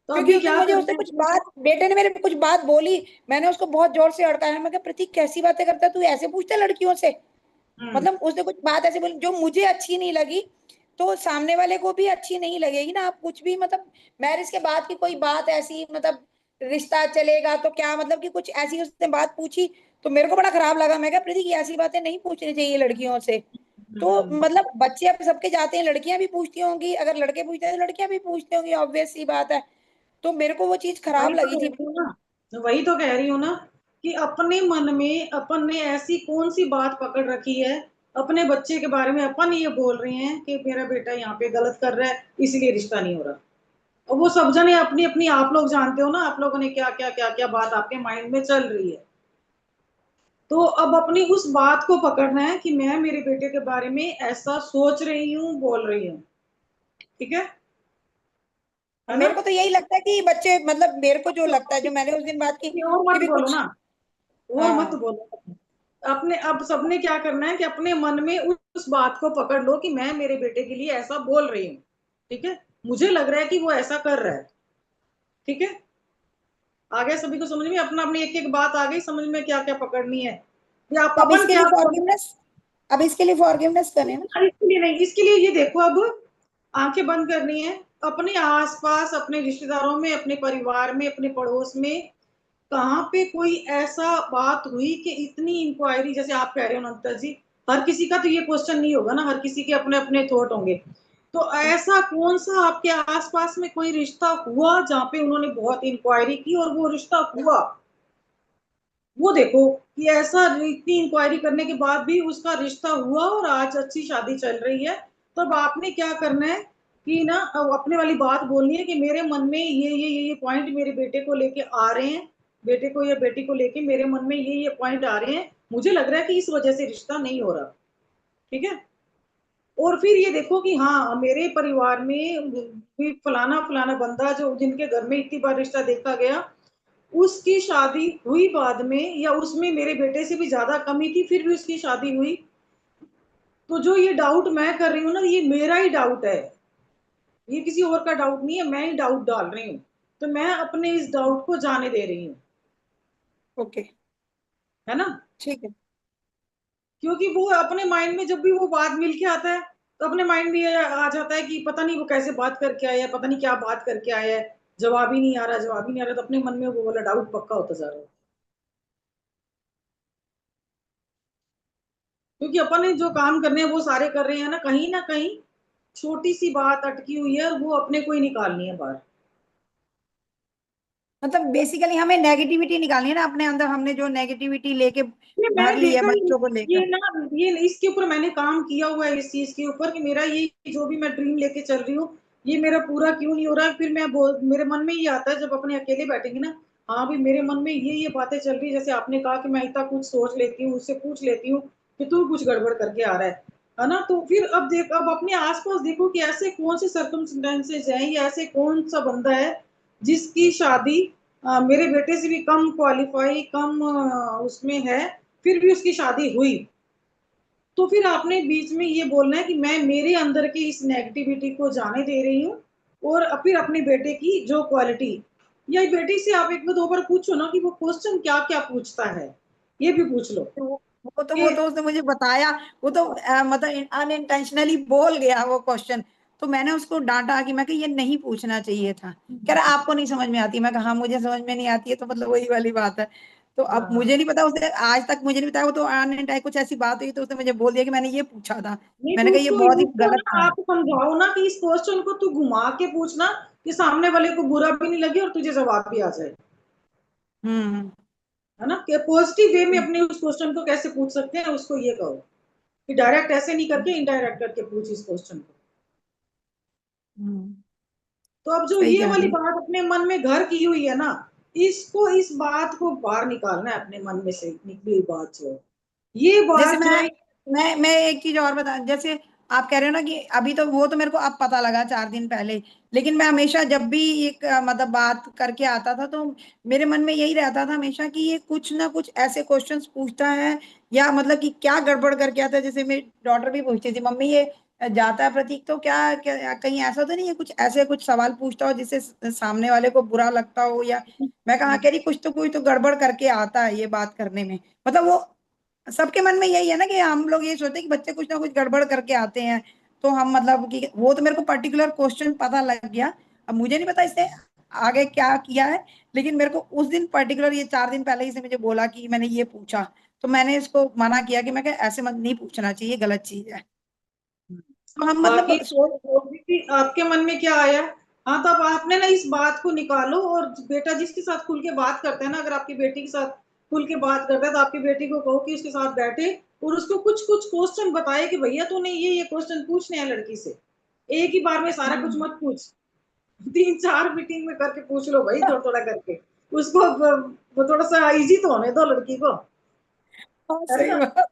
तो क्योंकि अभी उस दिन क्या मुझे कर उसने रहे कुछ हैं? बात, बेटे ने मेरे कुछ बात बोली, मैंने उसको बहुत जोर से अड़काया, मैं कहा प्रतीक कैसी बातें करता है तू, ऐसे पूछता है लड़कियों से। हम्म मतलब उसने कुछ बात ऐसी बोली जो मुझे अच्छी नहीं लगी, तो सामने वाले को भी अच्छी नहीं लगेगी ना। आप कुछ भी मतलब मैरिज के बाद की कोई बात ऐसी, मतलब रिश्ता चलेगा तो क्या, मतलब कि कुछ ऐसी उसने बात पूछी तो मेरे को बड़ा खराब लगा। मैं कहा प्रीति ऐसी बातें नहीं पूछनी चाहिए लड़कियों से। तो हम्म मतलब बच्चे अब सबके जाते हैं, लड़कियां भी पूछती होंगी, अगर लड़के पूछते हैं तो लड़कियां भी पूछती होंगी, ऑब्वियस सी बात है। तो मेरे को वो चीज खराब वही तो लगी कह थी। रही हूँ ना, वही तो कह रही हूँ ना कि अपने मन में अपन ने ऐसी कौन सी बात पकड़ रखी है, अपने बच्चे के बारे में अपन ये बोल रहे हैं कि मेरा बेटा यहाँ पे गलत कर रहा है इसलिए रिश्ता नहीं हो रहा। और वो सब जने अपनी अपनी, आप लोग जानते हो ना, आप लोगों ने क्या क्या क्या क्या बात आपके माइंड में चल रही है। तो अब अपनी उस बात को पकड़ना है कि मैं मेरे बेटे के बारे में ऐसा सोच रही हूँ, बोल रही हूँ, ठीक है ना? मेरे को तो यही लगता है कि बच्चे, मतलब मेरे को जो लगता है, जो मैंने उस दिन बात की और कि मत भी बोलो कुछ, ना, और मत हाँ बोलो। अपने, अब सबने क्या करना है कि अपने मन में उस बात को पकड़ लो कि मैं मेरे बेटे के लिए ऐसा बोल रही हूँ, ठीक है, मुझे लग रहा है कि वो ऐसा कर रहा है, ठीक है। आ गया सभी को समझ में? अपना अपनी एक एक बात आ गई समझ में, क्या क्या पकड़नी है या आप तो अब अपन इसके क्या लिए बोल। फॉरगिवनेस, अब इसके लिए फॉरगिवनेस करें ना। इसके लिए नहीं, इसके लिए ये देखो, अब आंखें बंद करनी है, अपने आसपास, अपने रिश्तेदारों में, अपने परिवार में, अपने पड़ोस में कहाँ पे कोई ऐसा बात हुई कि इतनी इंक्वायरी, जैसे आप कह रहे हो नंतर जी, हर किसी का तो ये क्वेश्चन नहीं होगा ना, हर किसी के अपने अपने थॉट होंगे। तो ऐसा कौन सा आपके आसपास में कोई रिश्ता हुआ जहाँ पे उन्होंने बहुत इंक्वायरी की और वो रिश्ता हुआ, वो देखो कि ऐसा इतनी इंक्वायरी करने के बाद भी उसका रिश्ता हुआ और आज अच्छी शादी चल रही है। तो अब आपने क्या करना है कि ना, अब अपने वाली बात बोलनी है कि मेरे मन में ये पॉइंट मेरे बेटे को लेके आ रहे हैं, बेटे को या बेटी को लेके मेरे मन में ये पॉइंट आ रहे हैं, मुझे लग रहा है कि इस वजह से रिश्ता नहीं हो रहा, ठीक है। और फिर ये देखो कि हाँ, मेरे परिवार में भी फलाना फलाना बंदा जो जिनके घर में इतनी बार रिश्ता देखा गया, उसकी शादी हुई बाद में, या उसमें मेरे बेटे से भी ज्यादा कमी थी फिर भी उसकी शादी हुई। तो जो ये डाउट मैं कर रही हूँ ना, ये मेरा ही डाउट है, ये किसी और का डाउट नहीं है, मैं ही डाउट डाल रही हूँ। तो मैं अपने इस डाउट को जाने दे रही हूँ, ओके, है ना। ठीक है। क्योंकि वो अपने माइंड में जब भी वो बात मिल के आता है, तो अपने माइंड में ये आ जाता है कि पता नहीं वो कैसे बात करके आया है, पता नहीं क्या बात करके आया है, जवाब ही नहीं आ रहा, जवाब ही नहीं आ रहा, तो अपने मन में वो वाला डाउट पक्का होता जा रहा है। क्योंकि अपन ने जो काम करने हैं वो सारे कर रहे हैं ना कहीं छोटी सी बात अटकी हुई है, वो अपने को ही निकालनी है बाहर। मतलब बेसिकली हमें नेगेटिविटी निकालनी है ना अपने अंदर, हमने जो नेगेटिविटी लेके ये भर मैंने ली है देखा बच्चों को ये लेकर। ना, ये इसके ऊपर मैंने काम किया हुआ है, इस चीज के ऊपर कि मेरा ये जो भी मैं ड्रीम लेके चल रही हूँ, ये मेरा पूरा क्यों नहीं हो रहा है। फिर मैं मेरे मन में ये आता है जब अपने अकेले बैठेंगे ना, हाँ भी मेरे मन में ये बातें चल रही है, जैसे आपने कहा कि मैं इतना कुछ सोच लेती हूँ, उससे पूछ लेती हूँ कि तू कुछ गड़बड़ करके आ रहा है ना। तो फिर अब देख, अब अपने आसपास देखो कि ऐसे कौन से सर्कमस्टेंसेज हैं या ऐसे कौन सा बंदा है जिसकी शादी मेरे बेटे से भी कम क्वालिफाई, कम उसमें है, फिर भी उसकी शादी हुई। तो फिर आपने बीच में ये बोलना है कि मैं मेरे अंदर की इस नेगेटिविटी को जाने दे रही हूँ, और फिर अपने बेटे की जो क्वालिटी, या बेटी से आप एक दो बार पूछो ना कि वो क्वेश्चन क्या क्या पूछता है, ये भी पूछ लो तो वो कि तो उसने मुझे बताया, वो तो मतलब अनइंटेंशनली बोल गया वो क्वेश्चन। तो मैंने उसको डांटा कि मैं कि ये नहीं पूछना चाहिए था। कह रहा आपको नहीं समझ में आती। मैं कहा हाँ मुझे समझ में नहीं आती है, तो मतलब वही वाली बात है। तो अब मुझे नहीं पता, उसने आज तक मुझे नहीं बताया। वो तो अनइंटेंशनली कुछ ऐसी बात हुई तो उसने मुझे बोल दिया कि मैंने ये पूछा था। नहीं, मैंने तो कहा ये उसको बहुत ही उसको गलत ना था। आप समझाओ ना कि इस क्वेश्चन को तू घुमा के पूछना कि सामने वाले को बुरा भी नहीं लगे और तुझे जवाब भी आ जाए, हम्म। है ना। कि पॉजिटिव वे में अपने उस क्वेश्चन को कैसे पूछ सकते हैं, उसको ये कहो कि डायरेक्ट ऐसे नहीं करके इनडायरेक्ट करके पूछ इस क्वेश्चन को। हम्म, तो अब जो सही ये कह वाली रही बात अपने मन में घर की हुई है ना, इसको, इस बात को बाहर निकालना है अपने मन में से, निकली हुई बात जो है, ये जैसे बात जो है। मैं एक चीज और बता, जैसे आप कह रहे हो ना कि अभी तो वो तो मेरे को अब पता लगा 4 दिन पहले। लेकिन मैं हमेशा जब भी एक मतलब बात करके आता था तो मेरे मन में यही रहता था हमेशा कि ये कुछ ना कुछ ऐसे क्वेश्चंस पूछता है, या मतलब कि क्या गड़बड़ करके आता है। जैसे मेरी डॉटर भी पूछती थी, मम्मी ये जाता है प्रतीक तो क्या, क्या कहीं ऐसा तो नहीं है कुछ ऐसे कुछ सवाल पूछता हो जिससे सामने वाले को बुरा लगता हो, या मैं कहा कह रही कुछ तो गड़बड़ करके आता है ये बात करने में। मतलब वो सबके मन में यही है ना कि हम लोग ये सोचते हैं कि बच्चे कुछ ना कुछ गड़बड़ करके आते हैं। तो हम मतलब कि वो तो मेरे को पर्टिकुलर क्वेश्चन पता लग गया। अब मुझे नहीं पता इसने आगे क्या किया है, लेकिन मेरे को उस दिन पर्टिकुलर ये 4 दिन पहले ही से मुझे बोला कि मैंने ये पूछा। तो मैंने इसको मना किया कि मैं कहा ऐसे मत, नहीं पूछना चाहिए, गलत चीज है। तो हम बाकी मतलब सोच, आपके मन में क्या आया। हाँ, तो अब आपने ना इस बात को निकालो, और बेटा जिसके साथ खुल के बात करता है ना, अगर आपकी बेटी के साथ खुल के बात करता है, तो आपकी बेटी को कहो कि उसके साथ बैठे और उसको कुछ कुछ क्वेश्चन बताए कि भैया तूने ये क्वेश्चन पूछने हैं लड़की से, एक ही बार में सारा कुछ मत पूछ, 3-4 मीटिंग में करके पूछ लो भाई, थोड़ा थोड़ा करके उसको वो थोड़ा सा इजी तो होने दो लड़की को, हाँ, है सही ना। बात।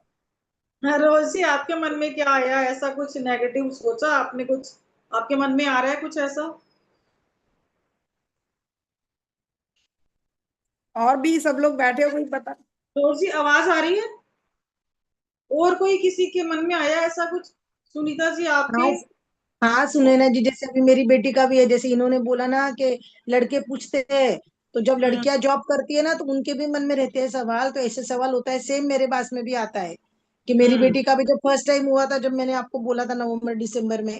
हाँ, रोजी आपके मन में क्या आया, ऐसा कुछ नेगेटिव सोचा आपने, कुछ आपके मन में आ रहा है कुछ ऐसा? और भी सब लोग बैठे हो, कोई पता? रोजी आवाज आ रही है? और कोई किसी के मन में आया ऐसा कुछ? सुनीता जी आपके? हाँ हाँ, सुने ना जी, जैसे अभी मेरी बेटी का भी है, जैसे इन्होंने बोला ना कि लड़के पूछते हैं, तो जब लड़कियां जॉब करती है ना तो उनके भी मन में रहते हैं सवाल, तो ऐसे सवाल होता है, सेम मेरे पास में भी आता है कि मेरी हम्म बेटी का भी जब फर्स्ट टाइम हुआ था, जब मैंने आपको बोला था नवंबर दिसंबर में,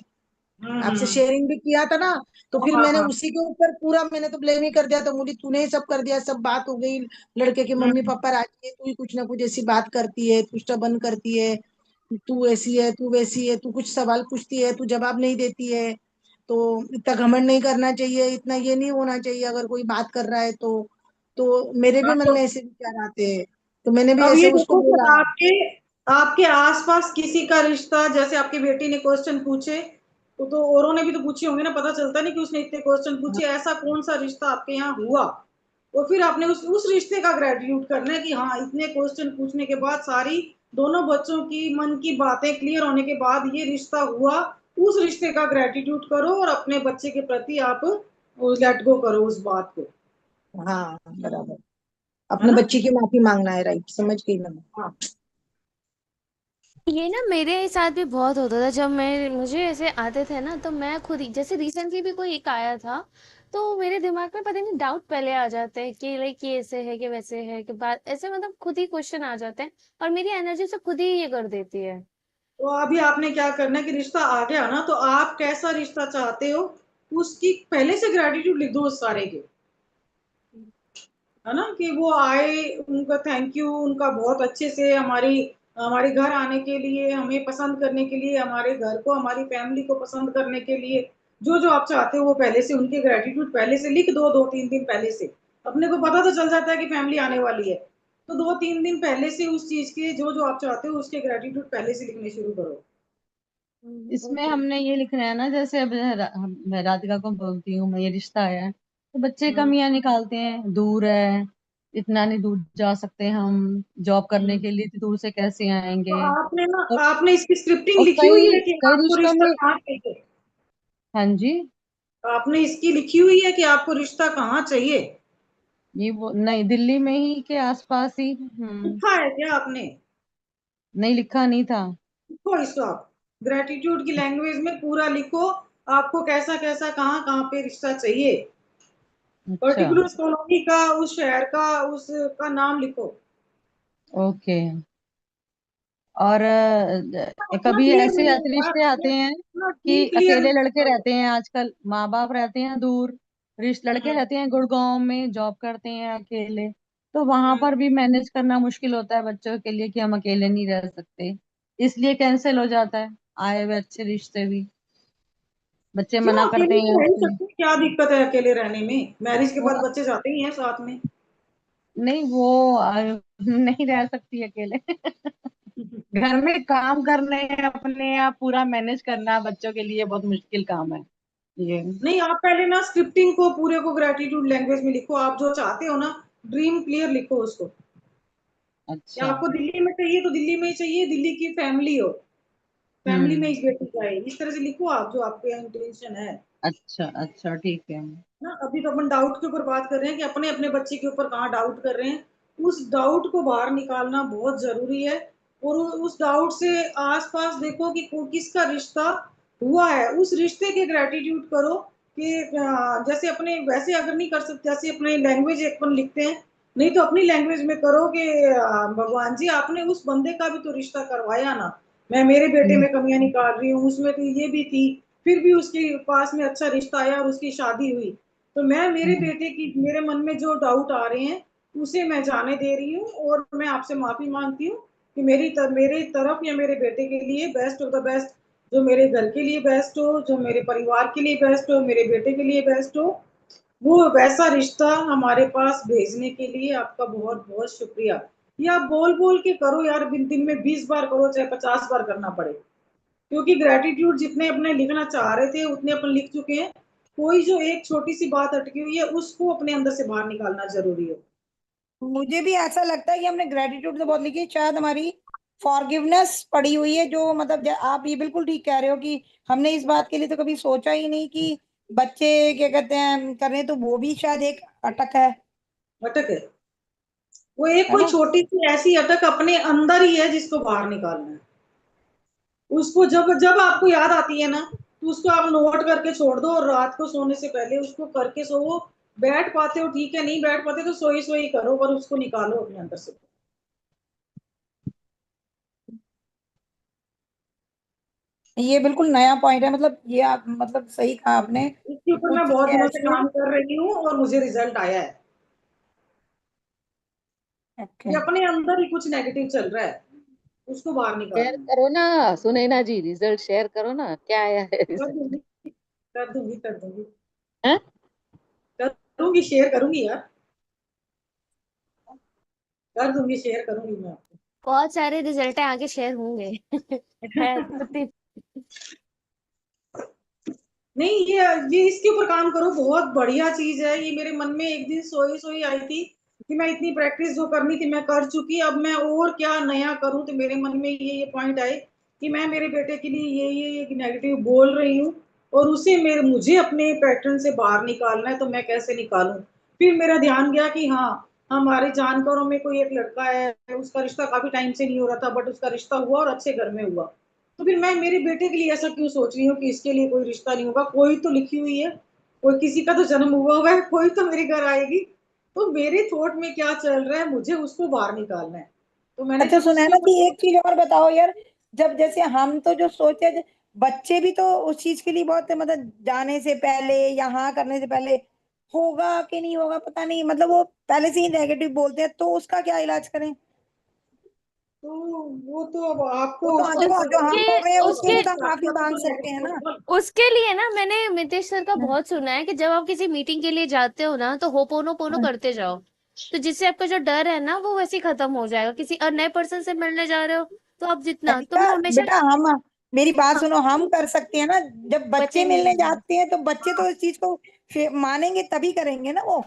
आपसे हम्म। शेयरिंग भी किया था ना, तो फिर हाँ मैंने हाँ। उसी के ऊपर पूरा मैंने तो ब्लेम ही कर दिया था, मुझे तूने ही सब कर दिया, सब बात हो गई, लड़के के मम्मी हम्म। पापा राजी है, तू ही कुछ ना कुछ ऐसी बात करती है, तू स्टबन करती है, तू ऐसी है, तू वैसी है, तू कुछ सवाल पूछती है, तू जवाब नहीं देती है, तो इतना घमंड नहीं करना चाहिए, इतना ये नहीं होना चाहिए अगर कोई बात कर रहा है तो मेरे भी हाँ, मन तो में ऐसे विचार आते हैं, तो मैंने भी अब ऐसे ये उसको देखो कि बोला। आपके आपके आसपास किसी का रिश्ता, जैसे आपकी बेटी ने क्वेश्चन पूछे तो औरों ने भी तो पूछे होंगे ना, पता चलता नहीं कि उसने इतने क्वेश्चन पूछे, ऐसा कौन सा रिश्ता आपके यहाँ हुआ, और फिर आपने उस रिश्ते का ग्रेटिट्यूड करना है कि हाँ, इतने क्वेश्चन पूछने के बाद सारी दोनों बच्चों की मन की बातें क्लियर होने के बाद ये रिश्ता हुआ, उस रिश्ते का ग्रेटिट्यूड करो और अपने बच्चे के प्रति आप लेट गो करो उस बात को, हाँ बराबर, है अपने ना। बच्चे की माफी मांगना है, राइट, समझ गई मैं। हाँ। ये ना मेरे साथ भी बहुत होता था, जब मैं मुझे ऐसे आते थे ना, तो मैं खुद ही, जैसे रिसेंटली भी कोई एक आया था, तो मेरे दिमाग में पता नहीं डाउट पहले आ जाते हैं कि लाइक ये ऐसे है कि वैसे है कि बात ऐसे, मतलब खुद ही क्वेश्चन आ जाते हैं और मेरी एनर्जी से खुद ही ये कर देती है। तो अभी आपने क्या करना है कि रिश्ता आ गया ना, तो आप कैसा रिश्ता चाहते हो उसकी पहले से ग्रेटिट्यूड लिख दो उस सारे के, है ना, कि वो आए, उनका थैंक यू, उनका बहुत अच्छे से हमारी हमारे घर आने के लिए, हमें पसंद करने के लिए, हमारे घर को हमारी फैमिली को पसंद करने के लिए, जो जो आप चाहते हो वो पहले से उनके ग्रेटिट्यूड पहले से लिख दो, 2-3 दिन पहले से। अपने को पता तो चल जाता है कि फैमिली आने वाली है, तो 2-3 दिन पहले से उस चीज के जो जो आप चाहते हो उसके ग्रेटिट्यूड पहले से लिखने शुरू करो। इसमें ओके। हमने ये लिखना है ना, जैसे अब मैं राधिका को बोलती हूँ मैं ये रिश्ता आया है, तो बच्चे हम्म। कमियां निकालते हैं, दूर है, इतना नहीं दूर जा सकते हम, जॉब करने हम्म। के लिए इतनी दूर से कैसे तो आएंगे। आपने ना और, आपने इसकी स्क्रिप्टिंग और लिखी हुई कई है कि कई आपको रिश्तों रिश्ता में। कहाँ चाहिए? हाँ जी। आपने इसकी लिखी हुई है कि आपको रिश्ता कहाँ चाहिए? ये वो नहीं, दिल्ली में ही के आसपास ही। लिखा है क्या आपने? नहीं, लिखा नहीं था। लिखो इसको आप, ग्रेटिट्यूड की लैंग्वेज में पूरा लिखो, आपको कैसा कैसा कहाँ कहाँ पे रिश्ता चाहिए, अच्छा। पर्टिकुलर कॉलोनी का, उस शहर का, उसका नाम लिखो। ओके। और अपना कभी क्लियर ऐसे नहीं ऐसे होगा, रिश्ते आते हैं अपना कि क्लियर अकेले नहीं लड़के होगा। रहते हैं, आजकल माँ बाप रहते हैं दूर, लड़के हम्म। रहते हैं गुड़गांव में, जॉब करते हैं अकेले, तो वहां हम्म। पर भी मैनेज करना मुश्किल होता है बच्चों के लिए कि हम अकेले नहीं रह सकते, इसलिए कैंसिल हो जाता है आए हुए अच्छे रिश्ते भी, बच्चे क्यों, मना करते अकेले तो हैं रह ही कि सकते हैं, क्या दिक्कत है अकेले रहने में, मैरिज के वो बाद बच्चे जाते ही हैं साथ में। नहीं, वो नहीं रह सकती अकेले। घर में काम करने अपने आप पूरा मैनेज करना बच्चों के लिए बहुत मुश्किल काम है ये। नहीं, आप पहले ना स्क्रिप्टिंग को पूरे को ग्रेटिट्यूड लैंग्वेज में लिखो, आप जो चाहते हो ना, ड्रीम क्लियर लिखो उसको, या अच्छा। आपको दिल्ली में चाहिए तो दिल्ली में ही चाहिए, दिल्ली की फैमिली हो, फैमिली में हम्म। इस बेटी जाए, इस तरह से लिखो आप जो आपके इंटेंशन है अच्छा अच्छा, ठीक है। ना। अभी तो अपन डाउट के ऊपर बात कर रहे हैं कि अपने अपने बच्चे के ऊपर कहाँ डाउट कर रहे हैं, उस डाउट को बाहर निकालना बहुत जरूरी है, और उस डाउट से आसपास देखो कि किसका रिश्ता हुआ है, उस रिश्ते के ग्रेटिट्यूड करो कि जैसे अपने वैसे अगर नहीं कर सकते, जैसे अपने लैंग्वेज अपन लिखते हैं, नहीं तो अपनी लैंग्वेज में करो कि भगवान जी आपने उस बंदे का भी तो रिश्ता करवाया ना, मैं मेरे बेटे हम्म। में कमियां निकाल रही हूँ, उसमें तो ये भी थी, फिर भी उसके पास में अच्छा रिश्ता आया और उसकी शादी हुई, तो मैं मेरे हम्म। बेटे की, मेरे मन में जो डाउट आ रहे हैं उसे मैं जाने दे रही हूँ, और मैं आपसे माफी मांगती हूँ कि मेरे तरफ या मेरे बेटे के लिए बेस्ट ऑफ द बेस्ट, जो मेरे घर के लिए बेस्ट हो, जो मेरे परिवार के लिए बेस्ट हो, मेरे बेटे के लिए बेस्ट हो, वो वैसा रिश्ता हमारे पास भेजने के लिए आपका बहुत बहुत शुक्रिया। ये आप बोल बोल के करो यार, दिन में 20 बार करो, चाहे 50 बार करना पड़े, क्योंकि ग्रेटिट्यूड जितने अपने लिखना चाह रहे थे उतने अपन लिख चुके हैं। कोई जो एक छोटी सी बात अटकी हुई है उसको अपने अंदर से बाहर निकालना जरूरी है। मुझे भी ऐसा लगता है कि हमने ग्रेटिट्यूड तो बहुत लिखी है, शायद हमारी फॉरगिवनेस पड़ी हुई है, जो मतलब आप ये बिल्कुल ठीक कह रहे हो कि हमने इस बात के लिए तो कभी सोचा ही नहीं कि बच्चे क्या कहते हैं करने, तो वो भी शायद एक अटक है अटक है, वो एक है कोई ना। छोटी सी ऐसी अटक अपने अंदर ही है जिसको बाहर निकालना है। उसको जब जब आपको याद आती है ना, तो उसको आप नोट करके छोड़ दो और रात को सोने से पहले उसको करके सो। बैठ पाते हो ठीक है, नहीं बैठ पाते तो सोई सोई करो, पर उसको निकालो अपने अंदर से। ये बिल्कुल नया पॉइंट है, मतलब ये आप मतलब सही कहा आपने इसके कि ऊपर कुछ मैं बहुत चीजें दिनों से ऐसी हैं। काम कर रही हूँ और मुझे रिजल्ट आया है ओके। कि अपने अंदर ही कुछ नेगेटिव चल रहा है, उसको बाहर शेयर निकालना है। करो ना, सुनैना जी, रिजल्ट शेयर करो ना, क्या आया है कर रिजल्ट? दूंगी, कर दूंगी, कर दूंगी, हैं? करूंगी, शेयर करूंगी यार, कर दूंगी, शेयर करूंगी मैं आपको। बहुत सारे रिजल्ट आगे शेयर होंगे। है तो नहीं, ये इसके ऊपर काम करो, बहुत बढ़िया चीज है ये। मेरे मन में एक दिन सोई सोई आई थी कि मैं इतनी प्रैक्टिस जो करनी थी मैं कर चुकी, अब मैं और क्या नया करूं, तो मेरे मन में ये पॉइंट आए कि मैं मेरे बेटे के लिए ये नेगेटिव बोल रही हूँ और उसे मुझे अपने पैटर्न से बाहर निकालना है, तो मैं कैसे निकालूं। फिर मेरा ध्यान गया कि हाँ, हमारे जानकारों में कोई एक लड़का है, उसका रिश्ता काफी टाइम से नहीं हो रहा था, बट उसका रिश्ता हुआ और अच्छे घर में हुआ। तो फिर मैं मेरे बेटे के लिए ऐसा क्यों सोच रही हूँ कि इसके लिए कोई रिश्ता नहीं होगा, कोई तो लिखी हुई है, कोई किसी का तो जन्म हुआ है, कोई तो मेरे घर आएगी। तो मेरे थॉट में क्या चल रहा है, मुझे उसको बाहर निकालना है, तो मैंने अच्छा उसके सुनैना जी, ऊपर। एक चीज और बताओ यार, जब जैसे हम तो जो सोचे बच्चे भी तो उस चीज के लिए बहुत मतलब जाने से पहले या हाँ करने से पहले होगा कि नहीं होगा पता नहीं, मतलब वो पहले से ही नेगेटिव बोलते हैं, तो उसका क्या इलाज करें। तो वो तो अब वो आपको तो उसको जो जो हम उसके बोल रहे हैं उसके उसके लिए तो हम माफी मांग सकते हैं ना। उसके लिए ना मैंने मितेश सर का हम्म, बहुत सुना है कि जब आप किसी मीटिंग के लिए जाते हो ना तो होपोनो पोनो हम्म। करते जाओ। तो जिससे आपका जो डर है ना वो वैसे ही खत्म हो जाएगा। किसी और नए पर्सन से मिलने जा रहे हो तो आप जितना तो अच्छा मैं हमेशा बेटा, हम मेरी बात हाँ सुनो, हम कर सकते हैं ना। जब बच्चे बच्चे मिलने मिलेंगे जाते हैं तो बच्चे तो इस चीज को मानेंगे तभी करेंगे ना वो।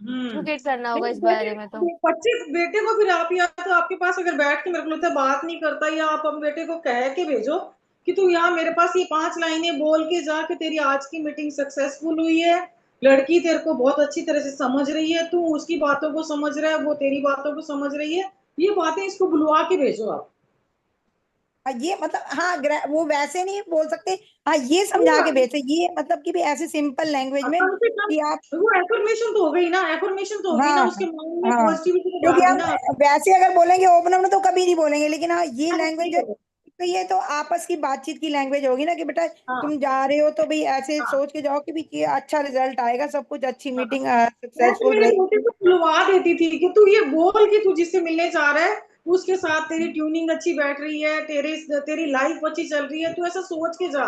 हम्म। एजुकेट करना होगा नहीं, इस बेटे, बारे में तो। बच्चे बेटे को फिर आप या तो आपके पास अगर बैठ के, मेरे को लगता है बात नहीं करता, या आप अपने बेटे को कह के भेजो कि तू यहाँ मेरे पास ये 5 लाइनें बोल के जा कि तेरी आज की मीटिंग सक्सेसफुल हुई है, लड़की तेरे को बहुत अच्छी तरह से समझ रही है, तू उसकी बातों को समझ रहा है, वो तेरी बातों को समझ रही है। ये बातें इसको बुलवा के भेजो आप। ये मतलब हाँ, वो वैसे नहीं बोल सकते। हाँ, ये समझा के भेजे, ये मतलब कि भी ऐसे सिंपल लैंग्वेज में कम से कम कि आप। वो एफर्मेशन तो हो गई ना, एफर्मेशन तो हो गई ना, हाँ, उसके माइंड में हाँ, पॉजिटिविटी तो क्योंकि डाल दी हम ना आपने। वैसे अगर बोलेंगे ओपन में तो कभी नहीं बोलेंगे, लेकिन हाँ ये हाँ, लैंग्वेज है, तो ये तो आपस की बातचीत की लैंग्वेज होगी ना कि बेटा हाँ, तुम जा रहे हो तो भाई ऐसे हाँ, सोच के जाओ कि भी ये अच्छा रिजल्ट आएगा, सब कुछ अच्छी हाँ। मीटिंग मैं तो सक्सेसफुल मेरे बेटे रहेगी। को खुलवा देती थी कि तू ये बोल कि तू जिससे मिलने जा रहा है उसके साथ तेरी ट्यूनिंग अच्छी बैठ रही है, तेरी लाइफ अच्छी चल रही है, तू ऐसा सोच के जा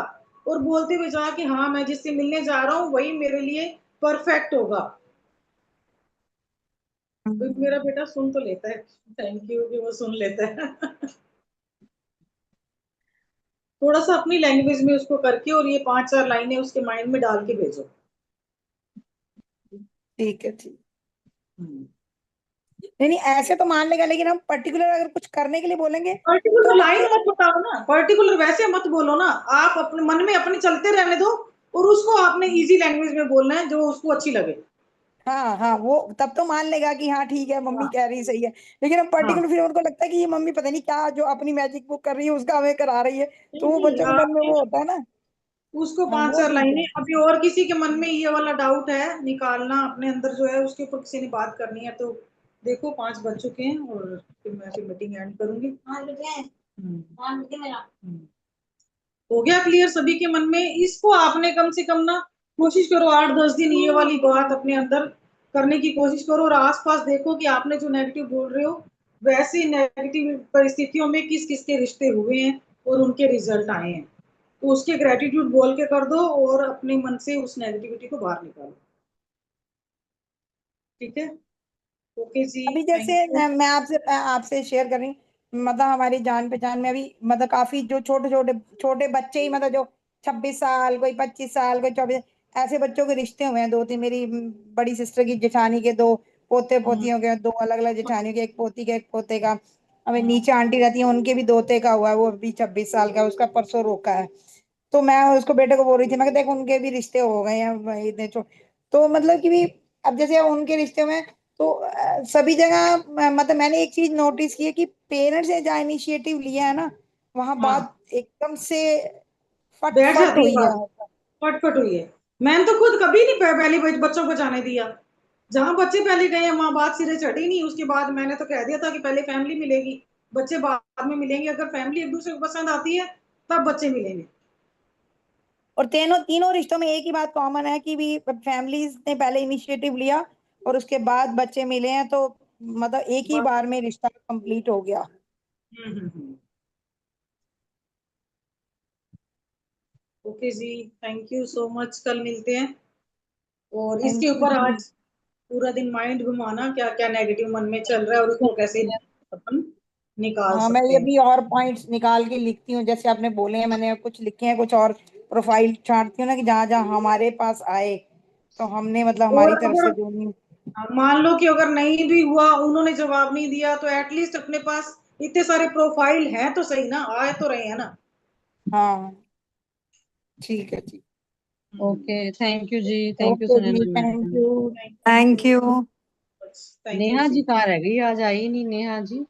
और बोलते हुए जा कि हाँ, मैं जिससे मिलने जा रहा हूँ वही मेरे लिए परफेक्ट होगा। तो मेरा बेटा सुन तो लेता है, थैंक यू कि वो सुन लेता है। थोड़ा सा अपनी लैंग्वेज में उसको करके और ये 5-4 लाइनें उसके माइंड में डाल के भेजो। ठीक है, ठीक। हम्म। नहीं नहीं, ऐसे तो मान लेगा, लेकिन हम पर्टिकुलर अगर कुछ करने के लिए बोलेंगे तो पर्टिकुलर लाइन बच्चे। मत बताओ ना, पर्टिकुलर वैसे मत बोलो ना। आप अपने मन में अपने चलते रहने दो और उसको आपने इजी लैंग्वेज में बोलना है जो उसको अच्छी लगे। हाँ हाँ, वो तब तो मान लेगा कि हाँ ठीक है, मम्मी हाँ, कह रही सही है। लेकिन हम हाँ। पर्टिकुलर फिर उनको लगता है कि ये मम्मी पता नहीं क्या जो अपनी मैजिक बुक कर रही है उसका हमें करा रही है, तो वो नहीं, बच्चों के मन में आपने वो होता है ना। उसको हाँ, पांच वो चार ठीक लाइनें, है। अभी और किसी के मन में ये वाला डाउट है निकालना अपने अंदर जो है उसके ऊपर किसी ने बात करनी है तो देखो 5 बज चुके हैं और फिर मैं फिर मीटिंग एंड करूंगी। हो गया क्लियर सभी के मन में। इसको आपने कम से कम ना कोशिश करो 8-10 दिन ये वाली बात अपने अंदर करने की कोशिश करो और आसपास देखो कि आपने जो नेगेटिव बोल रहे हो वैसे नेगेटिव परिस्थितियों में किस किस के रिश्ते हुए हैं और उनके रिजल्ट आए हैं, तो उसके ग्रेटिट्यूड बोल के कर दो और अपने मन से उस नेगेटिविटी को बाहर निकालो। ठीक है, ओके जी, अभी थैंक जैसे यू। मैं आपसे आपसे शेयर कर रही हूँ, मतलब हमारी जान पहचान में अभी मतलब काफी जो छोटे छोटे छोटे बच्चे ही, मतलब जो 26 साल, कोई 25 साल, कोई 24, ऐसे बच्चों के रिश्ते हुए हैं। दो तीन मेरी बड़ी सिस्टर की जेठानी के दो पोते पोतियों के, दो अलग अलग जेठानियों के, एक पोती के एक पोते का। अभी नीचे आंटी रहती है, उनके भी दोते का हुआ है, वो भी 26 साल का है, उसका परसों रोका है। तो मैं उसको बेटे को बोल रही थी, मैं देख उनके भी रिश्ते हो गए हैं भाई, इतने तो मतलब कि भी अब जैसे उनके रिश्ते में तो सभी जगह मतलब मैंने एक चीज नोटिस की है कि पेरेंट्स ने जहाँ इनिशिएटिव लिया है ना, वहां हाँ, बात एकदम से फट बैठ फट जाती है हुई है। बात, फटफट हुई है। मैंने तो खुद कभी नहीं पहली बच्चों को जाने दिया। जहां बच्चे पहले गए हैं वहां बात सिरे चढ़ी नहीं। उसके बाद मैंने तो कह दिया था कि पहले फैमिली मिलेगी, बच्चे बाद में मिलेंगे। अगर फैमिली एक दूसरे को पसंद आती है तब बच्चे मिलेंगे। और तीनों तीनों रिश्तों में एक ही बात कॉमन है कि भी फैमिलीज ने पहले इनिशिएटिव लिया और उसके बाद बच्चे मिले हैं, तो मतलब एक ही बात बार में रिश्ता कंप्लीट हो गया। हम्म। ओके जी, थैंक यू सो मच, कल मिलते हैं। और इसके थैंक यू ऊपर जी। आज पूरा दिन माइंड घुमाना, क्या क्या नेगेटिव मन में चल रहा है और उसको कैसे अपन निकाल हाँ, मैं सकते ये हैं। भी और पॉइंट्स निकाल के लिखती हूँ, जैसे आपने बोले हैं, मैंने कुछ लिखे हैं, कुछ और प्रोफाइल छांटती हूँ ना, कि जहाँ जहाँ हमारे पास आए तो हमने मतलब और हमारी तरफ अगर से जो नहीं। मान लो कि अगर नहीं भी हुआ, उन्होंने जवाब नहीं दिया, तो एटलीस्ट अपने पास इतने सारे प्रोफाइल हैं तो सही ना, आए तो रहे हैं ना। हाँ, ठीक है जी। ओके, थैंक यू जी, थैंक यू ओके जी, Sunaina thank madam. You. Thank thank you, you. Thank you Neha ji. जी कहाँ रह गई, आज आई नहीं नेहा जी।